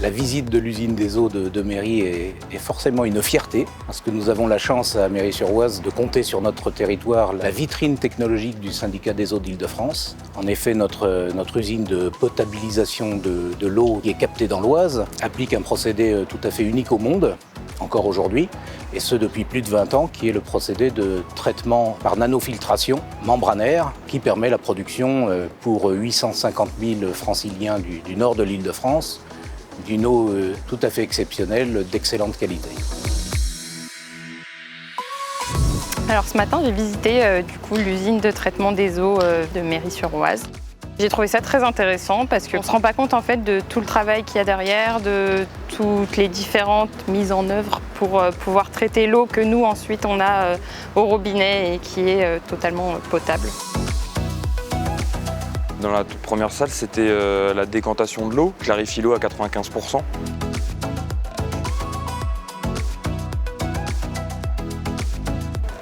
La visite de l'usine des eaux de Méry est forcément une fierté, parce que nous avons la chance à Méry-sur-Oise de compter sur notre territoire la vitrine technologique du syndicat des eaux d'Île-de-France. En effet, notre usine de potabilisation de l'eau qui est captée dans l'Oise applique un procédé tout à fait unique au monde, encore aujourd'hui, et ce depuis plus de 20 ans, qui est le procédé de traitement par nanofiltration membranaire qui permet la production pour 850 000 franciliens du nord de l'Île-de-France d'une eau tout à fait exceptionnelle, d'excellente qualité. Alors ce matin, j'ai visité l'usine de traitement des eaux de Méry-sur-Oise. J'ai trouvé ça très intéressant parce qu'on ne se rend pas compte en fait de tout le travail qu'il y a derrière, de toutes les différentes mises en œuvre pour pouvoir traiter l'eau que nous ensuite on a au robinet et qui est totalement potable. Dans la toute première salle, c'était la décantation de l'eau, clarifie l'eau à 95%.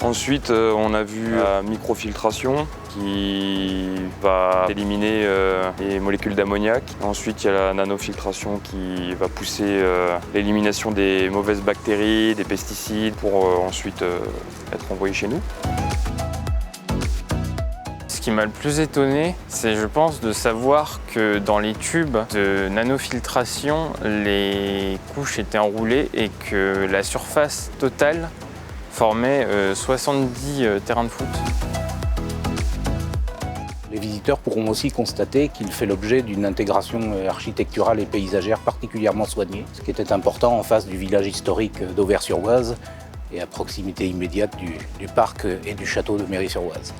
Ensuite, on a vu la microfiltration qui va éliminer les molécules d'ammoniac. Ensuite, il y a la nanofiltration qui va pousser l'élimination des mauvaises bactéries, des pesticides pour ensuite être envoyés chez nous. Ce qui m'a le plus étonné, c'est je pense de savoir que dans les tubes de nanofiltration, les couches étaient enroulées et que la surface totale formait 70 terrains de foot. Les visiteurs pourront aussi constater qu'il fait l'objet d'une intégration architecturale et paysagère particulièrement soignée, ce qui était important en face du village historique d'Auvers-sur-Oise et à proximité immédiate du parc et du château de Méry-sur-Oise.